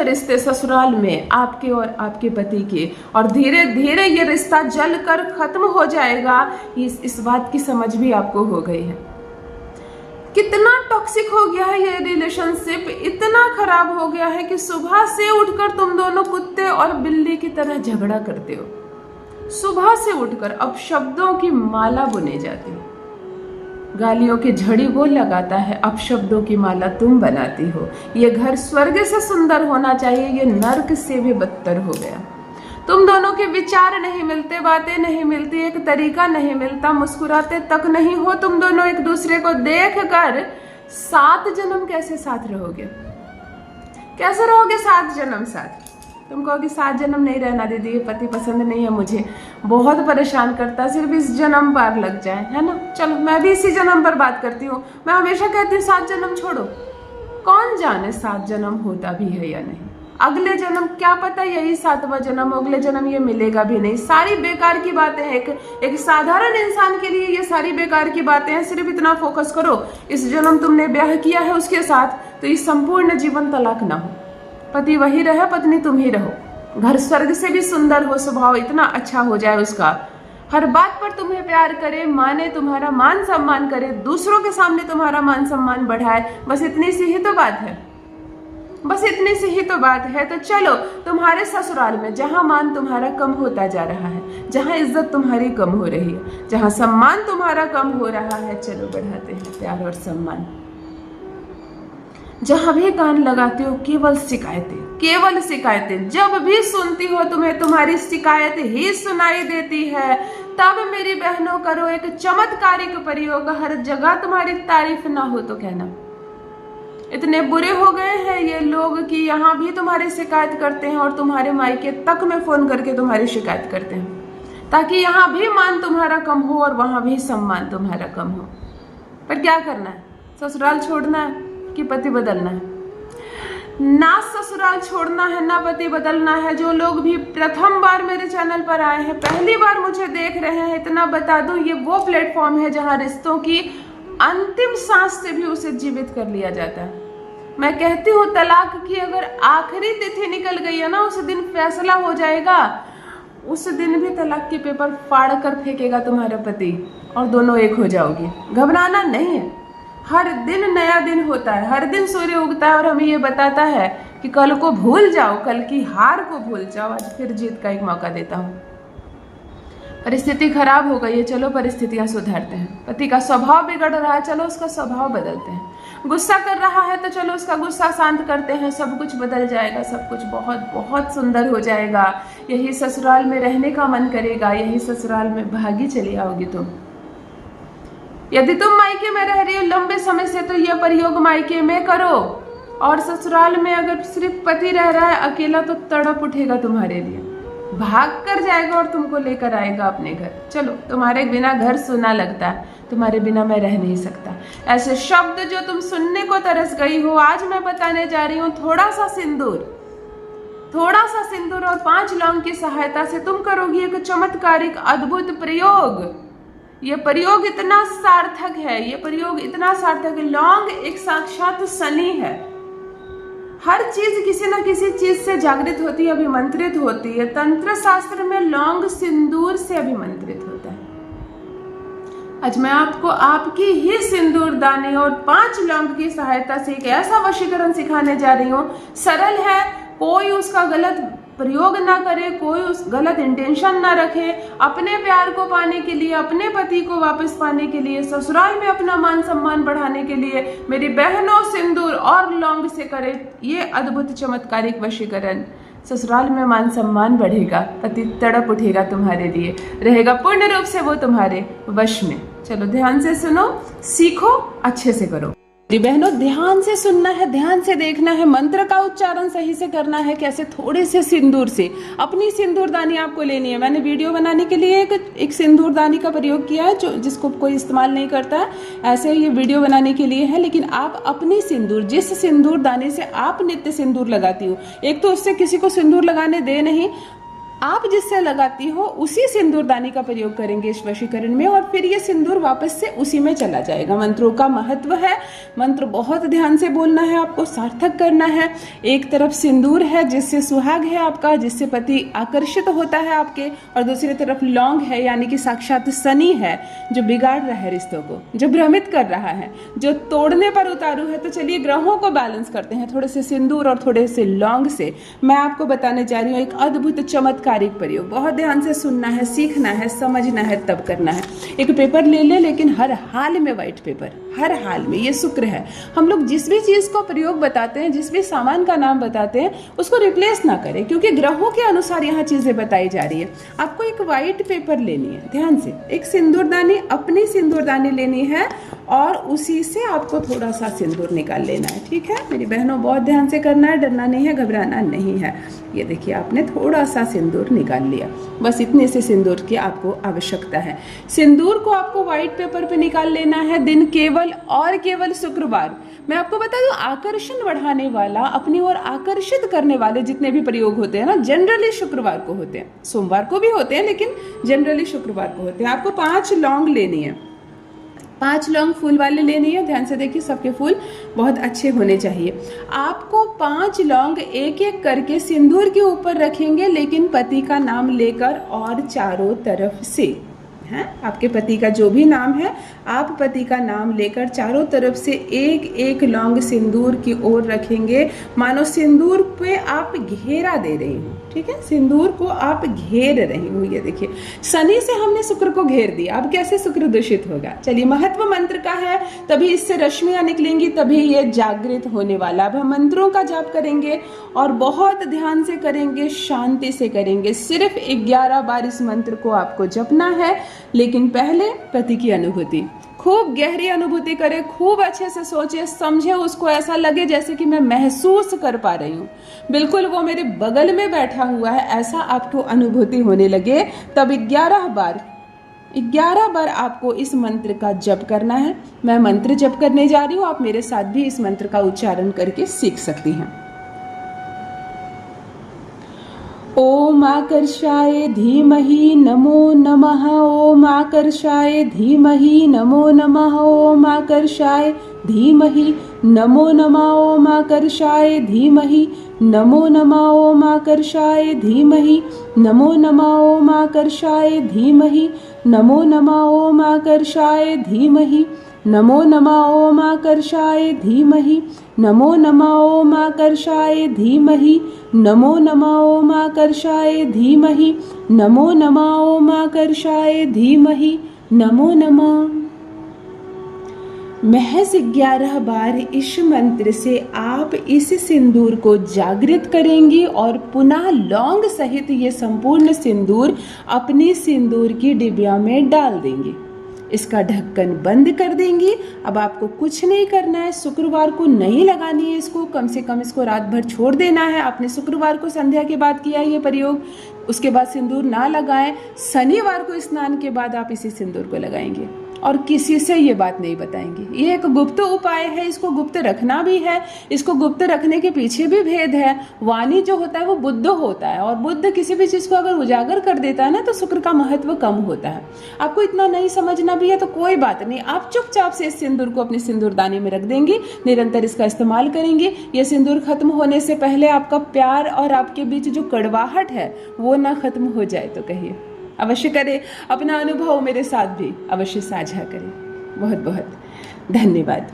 रिश्ते ससुराल में आपके और आपके पति के, और धीरे धीरे ये रिश्ता जल कर खत्म हो जाएगा। इस बात की समझ भी आपको हो गई है। कितना टॉक्सिक हो गया है ये रिलेशनशिप, इतना खराब हो गया है कि सुबह से उठकर तुम दोनों कुत्ते और बिल्ली की तरह झगड़ा करते हो। सुबह से उठकर अब शब्दों की माला बुने जाती हो। गालियों की झड़ी वो लगाता है, अब शब्दों की माला तुम बनाती हो। ये घर स्वर्ग से सुंदर होना चाहिए, ये नर्क से भी बदतर हो गया। तुम दोनों के विचार नहीं मिलते, बातें नहीं मिलती, एक तरीका नहीं मिलता, मुस्कुराते तक नहीं हो तुम दोनों एक दूसरे को देख कर। 7 जन्म कैसे साथ रहोगे? कैसे रहोगे 7 जन्म साथ? तुम कहोगे 7 जन्म नहीं रहना दीदी, ये पति पसंद नहीं है मुझे, बहुत परेशान करता है, सिर्फ इस जन्म पार लग जाए, है ना। चलो मैं भी इसी जन्म पर बात करती हूँ। मैं हमेशा कहती हूँ 7 जन्म छोड़ो। कौन जाने 7 जन्म होता भी है या नहीं। अगले जन्म क्या पता यही 7वां जन्म, अगले जन्म ये मिलेगा भी नहीं। सारी बेकार की बातें हैं। एक साधारण इंसान के लिए ये सारी बेकार की बातें हैं। सिर्फ इतना फोकस करो, इस जन्म तुमने ब्याह किया है उसके साथ, तो इस संपूर्ण जीवन तलाक ना हो, पति वही रहे, पत्नी तुम ही रहो, घर स्वर्ग से भी सुंदर हो, स्वभाव इतना अच्छा हो जाए उसका, हर बात पर तुम्हें प्यार करे, माने, तुम्हारा मान सम्मान करे, दूसरों के सामने तुम्हारा मान सम्मान बढ़ाए। बस इतनी सी ही तो बात है, बस इतनी सी ही तो बात है। तो चलो तुम्हारे ससुराल में जहां मान तुम्हारा कम होता जा रहा है, जहां इज्जत तुम्हारी कम हो रही है, जहां सम्मान तुम्हारा कम हो रहा है, चलो बढ़ाते हैं प्यार और सम्मान। जहां भी कान लगाते हो केवल शिकायतें, केवल शिकायतें। जब भी सुनती हो तुम्हें तुम्हारी शिकायत ही सुनाई देती है, तब मेरी बहनों करो एक चमत्कारिक प्रयोग। हर जगह तुम्हारी तारीफ ना हो तो कहना। इतने बुरे हो गए हैं ये लोग कि यहाँ भी तुम्हारी शिकायत करते हैं और तुम्हारे मायके तक में फोन करके तुम्हारी शिकायत करते हैं, ताकि यहाँ भी मान तुम्हारा कम हो और वहां भी सम्मान तुम्हारा कम हो। पर क्या करना है? ससुराल छोड़ना है कि पति बदलना है? ना ससुराल छोड़ना है ना पति बदलना है। जो लोग भी प्रथम बार मेरे चैनल पर आए हैं, पहली बार मुझे देख रहे हैं, इतना बता दूं, ये वो प्लेटफॉर्म है जहां रिश्तों की अंतिम सांस से भी उसे जीवित कर लिया जाता है। मैं कहती हूँ तलाक की अगर आखिरी तिथि निकल गई है ना, उस दिन फैसला हो जाएगा, उस दिन भी तलाक के पेपर फाड़ कर फेंकेगा तुम्हारा पति और दोनों एक हो जाओगी। घबराना नहीं है, हर दिन नया दिन होता है, हर दिन सूर्य उगता है और हमें ये बताता है कि कल को भूल जाओ, कल की हार को भूल जाओ, आज फिर जीत का एक मौका देता हूँ। परिस्थिति खराब हो गई है, चलो परिस्थितियां सुधारते हैं। पति का स्वभाव बिगड़ रहा है, चलो उसका स्वभाव बदलते हैं। गुस्सा कर रहा है तो चलो उसका गुस्सा शांत करते हैं, सब कुछ बदल जाएगा, सब कुछ बहुत बहुत सुंदर हो जाएगा। यही ससुराल में रहने का मन करेगा, यही ससुराल में भागी चली आओगी तुम। यदि तुम मायके में रह रही हो लंबे समय से, तो यह प्रयोग मायके में करो। और ससुराल में अगर सिर्फ पति रह रहा है अकेला, तो तड़प उठेगा तुम्हारे लिए, भाग कर जाएगा और तुमको लेकर आएगा अपने घर। चलो तुम्हारे बिना घर सूना लगता है, तुम्हारे बिना मैं रह नहीं सकता। ऐसे शब्द जो तुम सुनने को तरस गई हो, आज मैं बताने जा रही हूँ। थोड़ा सा सिंदूर, थोड़ा सा सिंदूर और 5 लौंग की सहायता से तुम करोगी एक चमत्कारिक अद्भुत प्रयोग। ये प्रयोग इतना सार्थक है, ये प्रयोग इतना सार्थक है। लौंग एक साक्षात शनि है। हर चीज किसी न किसी चीज से जागृत होती है, अभिमंत्रित होती है। तंत्र शास्त्र में लौंग सिंदूर से अभिमंत्रित होता है। आज मैं आपको आपकी ही सिंदूर दानी और 5 लौंग की सहायता से एक ऐसा वशीकरण सिखाने जा रही हूँ। सरल है, कोई उसका गलत प्रयोग ना करे, कोई उस गलत इंटेंशन ना रखे। अपने प्यार को पाने के लिए, अपने पति को वापस पाने के लिए, ससुराल में अपना मान सम्मान बढ़ाने के लिए मेरी बहनों सिंदूर और लौंग से करे ये अद्भुत चमत्कारिक वशीकरण। ससुराल में मान सम्मान बढ़ेगा, पति तड़प उठेगा तुम्हारे लिए, रहेगा पूर्ण रूप से वो तुम्हारे वश में। चलो ध्यान से सुनो, सीखो, अच्छे से करो। मेरी बहनों ध्यान से सुनना है, ध्यान से देखना है, मंत्र का उच्चारण सही से करना है। कैसे? थोड़े से सिंदूर से। अपनी सिंदूरदानी आपको लेनी है। मैंने वीडियो बनाने के लिए एक सिंदूरदानी का प्रयोग किया है, जो जिसको कोई इस्तेमाल नहीं करता है, ऐसे ये वीडियो बनाने के लिए है। लेकिन आप अपनी सिंदूर, जिस सिंदूरदानी से आप नित्य सिंदूर लगाती हो, एक तो उससे किसी को सिंदूर लगाने दे नहीं, आप जिससे लगाती हो उसी सिंदूरदानी का प्रयोग करेंगे इस वशीकरण में, और फिर ये सिंदूर वापस से उसी में चला जाएगा। मंत्रों का महत्व है, मंत्र बहुत ध्यान से बोलना है, आपको सार्थक करना है। एक तरफ सिंदूर है जिससे सुहाग है आपका, जिससे पति आकर्षित होता है आपके, और दूसरी तरफ लौंग है यानी कि साक्षात शनि है जो बिगाड़ रहा है रिश्तों को, जो भ्रमित कर रहा है, जो तोड़ने पर उतारू है। तो चलिए ग्रहों को बैलेंस करते हैं थोड़े से सिंदूर और थोड़े से लौंग से। मैं आपको बताने जा रही हूँ एक अद्भुत चमत्कारिक प्रयोग। बहुत ध्यान से सुनना है, सीखना है, समझना है, तब करना है। एक पेपर ले ले, लेकिन हर हाल में व्हाइट पेपर, हर हाल में। ये शुक्र है, हम लोग जिस भी चीज को प्रयोग बताते हैं, जिस भी सामान का नाम बताते हैं, उसको रिप्लेस ना करें, क्योंकि ग्रहों के अनुसार यहाँ चीजें बताई जा रही है। आपको एक व्हाइट पेपर लेनी है, ध्यान से, एक सिंदूरदानी, अपनी सिंदूरदानी लेनी है, और उसी से आपको थोड़ा सा सिंदूर निकाल लेना है। ठीक है मेरी बहनों, बहुत ध्यान से करना है, डरना नहीं है, घबराना नहीं है। ये देखिए आपने थोड़ा सा सिंदूर निकाल लिया, बस इतने से सिंदूर की आपको आवश्यकता है। सिंदूर को आपको व्हाइट पेपर पे निकाल लेना है, दिन केवल और केवल शुक्रवार। मैं आपको बता दूं, आकर्षण बढ़ाने वाला, अपनी ओर आकर्षित करने वाले जितने भी प्रयोग होते हैं ना, जनरली शुक्रवार को होते हैं। सोमवार को भी होते हैं, लेकिन जनरली शुक्रवार को होते हैं। आपको 5 लौंग लेनी है, 5 लौंग फूल वाले लेनी है। ध्यान से देखिए, सबके फूल बहुत अच्छे होने चाहिए। आपको 5 लौंग एक एक करके सिंदूर के ऊपर रखेंगे, लेकिन पति का नाम लेकर, और चारों तरफ से हैं, आपके पति का जो भी नाम है, आप पति का नाम लेकर चारों तरफ से एक एक लौंग सिंदूर की ओर रखेंगे, मानो सिंदूर पे आप घेरा दे रही हो। ठीक है, सिंदूर को आप घेर रही हो। ये देखिए, शनि से हमने शुक्र को घेर दिया, अब कैसे शुक्र दूषित होगा। चलिए, महत्व मंत्र का है, तभी इससे रश्मियां निकलेंगी, तभी ये जागृत होने वाला। अब हम मंत्रों का जाप करेंगे और बहुत ध्यान से करेंगे, शांति से करेंगे। सिर्फ 11 बार इस मंत्र को आपको जपना है, लेकिन पहले पति की अनुभूति, खूब गहरी अनुभूति करें, खूब अच्छे से सोचे समझे, उसको ऐसा लगे जैसे कि मैं महसूस कर पा रही हूँ, बिल्कुल वो मेरे बगल में बैठा हुआ है, ऐसा आपको अनुभूति होने लगे। तब 11 बार आपको इस मंत्र का जप करना है। मैं मंत्र जप करने जा रही हूँ, आप मेरे साथ भी इस मंत्र का उच्चारण करके सीख सकती हैं। ओम आकर्षाय धीमहि नमो नमः। ओम आकर्षाय धीमहि नमो नमः। ओम आकर्षाय धीमहि नमो नमः। ओम आकर्षाय धीमहि नमो नमः। ओम आकर्षाय धीमहि नमो नमः। ओम आकर्षाय धीमहि नमो नमः। ओम आकर्षाय धीमहि नमो नमः। ओम आकर्षाय धीमहि नमो नमः। ओम आकर्षाय धीमहि नमो नमः। ओम आकर्षाय धीमहि नमो नमः। ओम आकर्षाय धीमहि नमो नमः। महज 11 बार इस मंत्र से आप इस सिंदूर को जागृत करेंगी, और पुनः लौंग सहित ये संपूर्ण सिंदूर अपनी सिंदूर की डिबिया में डाल देंगी। इसका ढक्कन बंद कर देंगी। अब आपको कुछ नहीं करना है, शुक्रवार को नहीं लगानी है इसको, कम से कम इसको रात भर छोड़ देना है। आपने शुक्रवार को संध्या के बाद किया ये प्रयोग, उसके बाद सिंदूर ना लगाएं। शनिवार को स्नान के बाद आप इसी सिंदूर को लगाएंगे, और किसी से ये बात नहीं बताएंगे। ये एक गुप्त उपाय है, इसको गुप्त रखना भी है। इसको गुप्त रखने के पीछे भी भेद है। वाणी जो होता है वो बुद्ध होता है, और बुद्ध किसी भी चीज को अगर उजागर कर देता है ना, तो शुक्र का महत्व कम होता है। आपको इतना नहीं समझना भी है तो कोई बात नहीं, आप चुपचाप से इस सिंदूर को अपनी सिंदूरदानी में रख देंगी, निरंतर इसका इस्तेमाल करेंगे। ये सिंदूर खत्म होने से पहले आपका प्यार और आपके बीच जो कड़वाहट है वो ना खत्म हो जाए। तो कहिए, अवश्य करें। अपना अनुभव मेरे साथ भी अवश्य साझा करें। बहुत बहुत धन्यवाद।